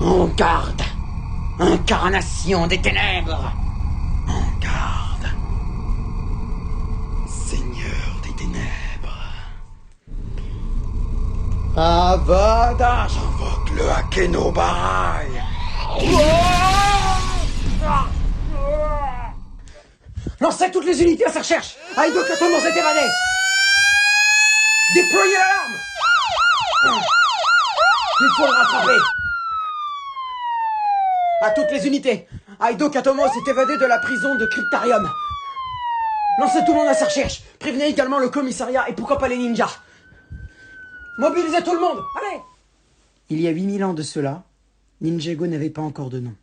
En garde! Incarnation des ténèbres! En garde! Seigneur des ténèbres! Avada! J'invoque le Akenobarai! Lancez toutes les unités à sa recherche! Aido Katomo s'est évadé! Déployez l'alarme! Il faut le rattraper! À toutes les unités, Aido Katomo s'est évadé de la prison de Cryptarium. Lancez tout le monde à sa recherche. Prévenez également le commissariat et pourquoi pas les ninjas. Mobilisez tout le monde, allez! Il y a 8000 ans de cela, Ninjago n'avait pas encore de nom.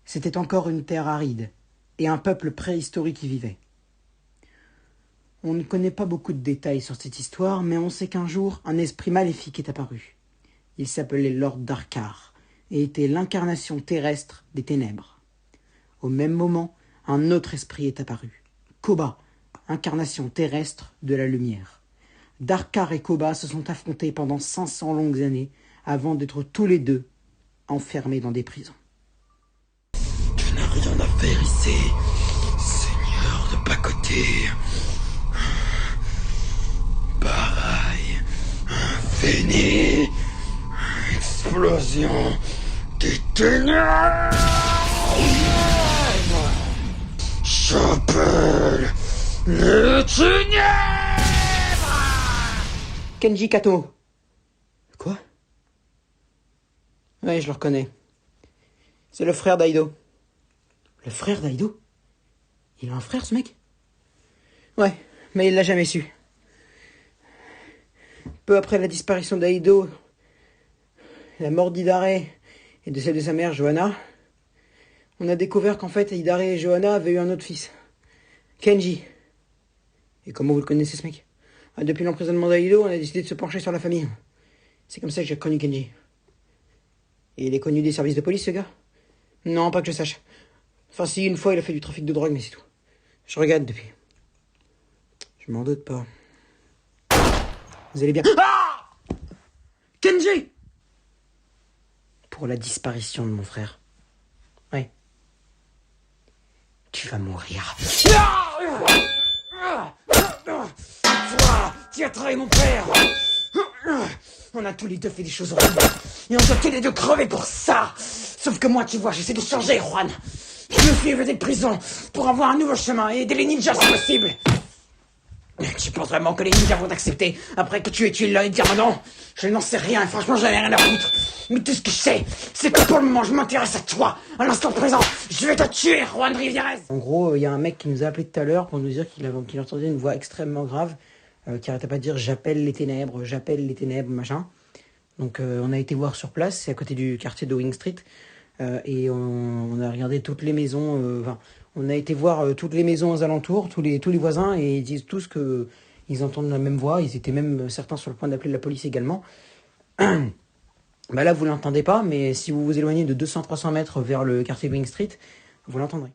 C'était encore une terre aride et un peuple préhistorique y vivait. On ne connaît pas beaucoup de détails sur cette histoire, mais on sait qu'un jour, un esprit maléfique est apparu. Il s'appelait Lord Darkar et était l'incarnation terrestre des ténèbres. Au même moment, un autre esprit est apparu. Koba, incarnation terrestre de la lumière. Darkar et Koba se sont affrontés pendant 500 longues années avant d'être tous les deux enfermés dans des prisons. Tu n'as rien à faire ici, Seigneur de Pacoté. Pareil, infini, explosion des ténèbres. J'appelle les ténèbres. Kenji Kato. Quoi? Ouais, je le reconnais. C'est le frère d'Aido. Le frère d'Aido? Il a un frère, ce mec? Ouais, mais il l'a jamais su. Peu après la disparition d'Aido, la mort d'Hidare et de celle de sa mère, Johanna, on a découvert qu'en fait, Hidare et Johanna avaient eu un autre fils, Kenji. Et comment vous le connaissez, ce mec? Depuis l'emprisonnement d'Aido, on a décidé de se pencher sur la famille. C'est comme ça que j'ai connu Kenji. Et il est connu des services de police, ce gars? Non, pas que je sache. Enfin, si, une fois, il a fait du trafic de drogue, mais c'est tout. Je regarde depuis. Je m'en doute pas. Vous allez bien? Ah! Kenji! Pour la disparition de mon frère. Ouais. Tu vas mourir. Toi, tu as trahi mon père. On a tous les deux fait des choses horribles. Et on doit tous les deux crever pour ça. Sauf que moi, tu vois, j'essaie de changer, Juan. Je me suis évadé de prison pour avoir un nouveau chemin et aider les ninjas si possible. Tu penses vraiment que les ninjas vont t'accepter après que tu aies tué l'un et dire non? Je n'en sais rien, franchement j'en ai rien à foutre. Mais tout ce que je sais, c'est que pour le moment je m'intéresse à toi. À l'instant présent, je vais te tuer, Juan Rivierez. En gros, il y a un mec qui nous a appelé tout à l'heure pour nous dire qu'il entendait une voix extrêmement grave qui arrêtait pas de dire j'appelle les ténèbres, machin. Donc on a été voir sur place, c'est à côté du quartier de Wing Street. Et on a regardé toutes les maisons, on a été voir toutes les maisons aux alentours, tous les voisins, et ils disent tous que ils entendent la même voix. Ils étaient même certains sur le point d'appeler la police également. Bah là, vous l'entendez pas, mais si vous vous éloignez de 200-300 mètres vers le quartier Wing Street, vous l'entendrez.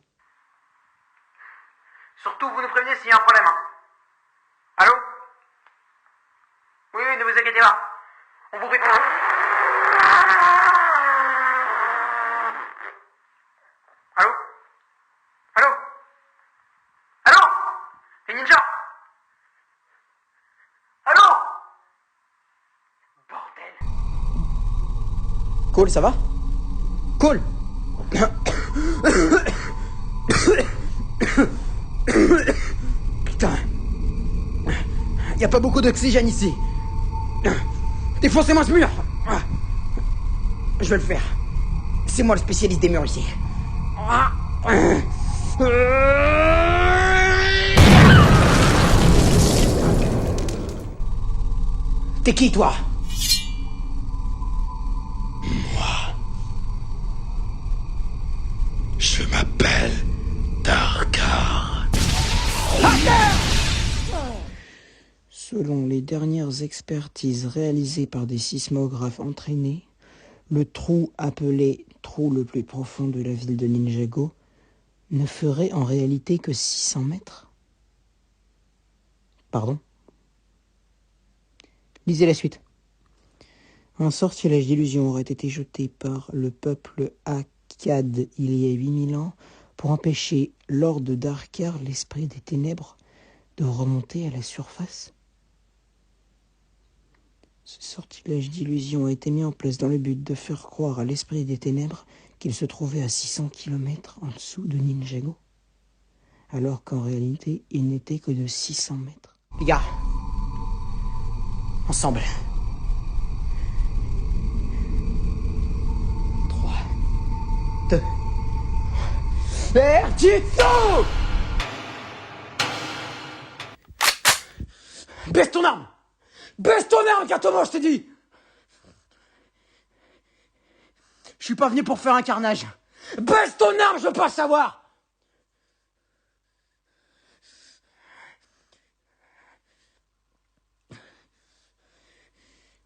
Surtout, vous nous prévenez s'il y a un problème. Hein. Allô? Oui, ne vous inquiétez pas. On vous répond. Allô? Allô? Allô? Les ninjas? Allô? Bordel. Cool, ça va? Cool. Putain. Y a pas beaucoup d'oxygène ici. Défoncez-moi ce mur. Je vais le faire. C'est moi le spécialiste des murs ici. T'es qui, toi? Moi. Je m'appelle Darkar. Selon les dernières expertises réalisées par des sismographes entraînés, le trou appelé trou le plus profond de la ville de Ninjago ne ferait en réalité que 600 mètres. Pardon? Lisez la suite. Un sortilège d'illusion aurait été jeté par le peuple Akkad il y a 8000 ans pour empêcher Lord Darkar, l'esprit des ténèbres, de remonter à la surface. Ce sortilège d'illusion a été mis en place dans le but de faire croire à l'esprit des ténèbres qu'il se trouvait à 600 km en dessous de Ninjago, alors qu'en réalité, il n'était que de 600 mètres. Les gars, ensemble. 3, 2... Merdito! Baisse ton arme! Baisse ton arme, Katomo, je t'ai dit! Je suis pas venu pour faire un carnage. Baisse ton arme, je veux pas savoir!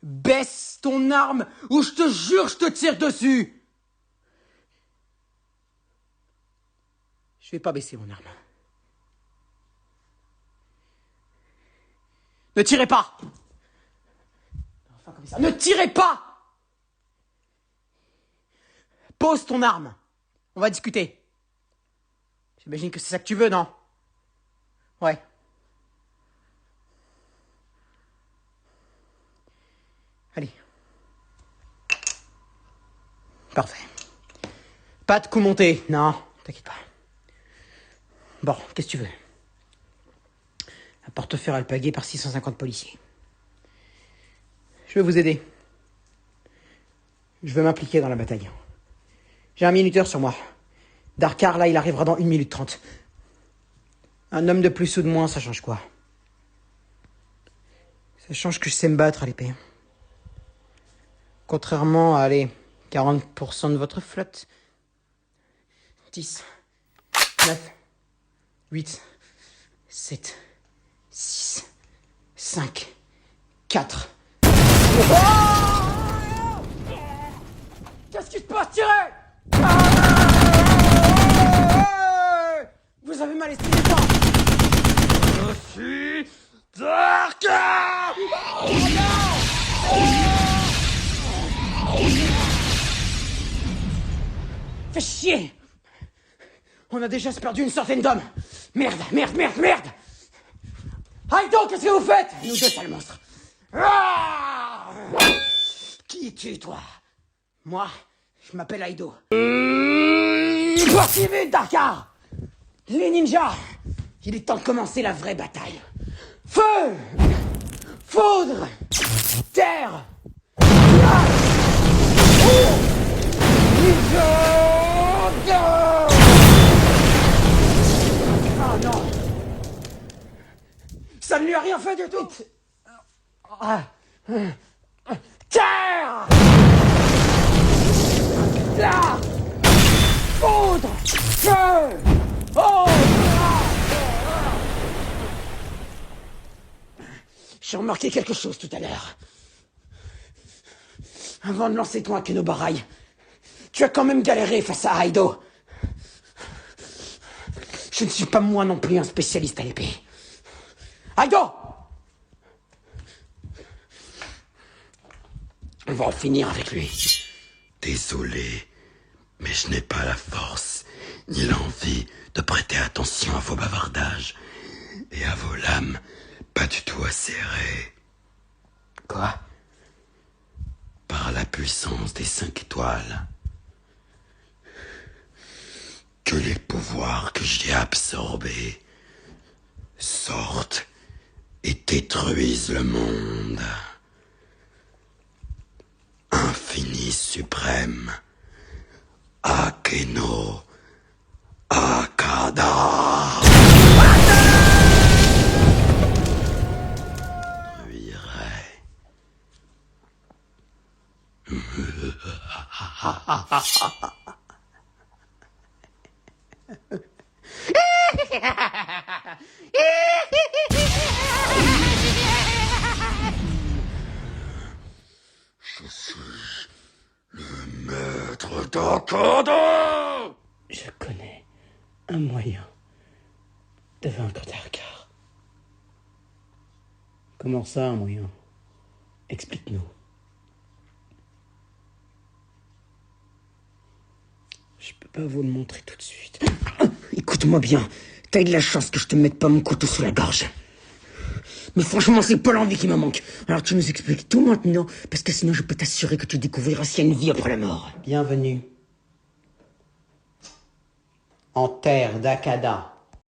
Baisse ton arme ou je te jure, je te tire dessus! Je vais pas baisser mon arme. Ne tirez pas! Enfin, comme ça. Ne tirez pas! Pose ton arme. On va discuter. J'imagine que c'est ça que tu veux, non? Ouais. Allez. Parfait. Pas de coup monté. Non, t'inquiète pas. Bon, qu'est-ce que tu veux? Un portefeuille alpagué par 650 policiers. Je vais vous aider. Je veux m'impliquer dans la bataille. J'ai un minuteur sur moi. Darkar, là, il arrivera dans 1 minute 30. Un homme de plus ou de moins, ça change quoi? Ça change que je sais me battre à l'épée. Contrairement à, allez, 40% de votre flotte. 10, 9, 8, 7, 6, 5, 4... Oh! Qu'est-ce qui se passe? Tirez! Vous avez mal estimé ça. Je suis Darkar! Fais chier! On a déjà perdu une centaine d'hommes. Merde! Aido, qu'est-ce que vous faites? Nous deux sales monstres. Ah! Qui es-tu, toi? Moi, je m'appelle Aido. Parti vite, Darkar! Les ninjas! Il est temps de commencer la vraie bataille. Feu! Foudre! Terre! Glace! Eau! Ah non! Ça ne lui a rien fait du tout! Terre! Là! Foudre! Feu! Oh! J'ai remarqué quelque chose tout à l'heure. Avant de lancer ton Akenobarai, tu as quand même galéré face à Aido. Je ne suis pas moi non plus un spécialiste à l'épée. Aido! On va en finir avec lui. Désolé, mais je n'ai pas la force ni l'envie de prêter attention à vos bavardages et à vos lames pas du tout acérées. Quoi? Par la puissance des 5 étoiles, que les pouvoirs que j'ai absorbés sortent et détruisent le monde. Infini suprême, Akeno, Akada. Détruirai. Je suis le maître d'Akada. Je connais un moyen de vaincre Darkar. Comment ça, un moyen? Explique-nous. Je peux pas vous le montrer tout de suite. Écoute-moi bien, t'as eu de la chance que je te mette pas mon couteau sous la gorge. Mais franchement, c'est pas l'envie qui me manque. Alors tu nous expliques tout maintenant, parce que sinon je peux t'assurer que tu découvriras s'il y a une vie après la mort. Bienvenue en terre d'Akada.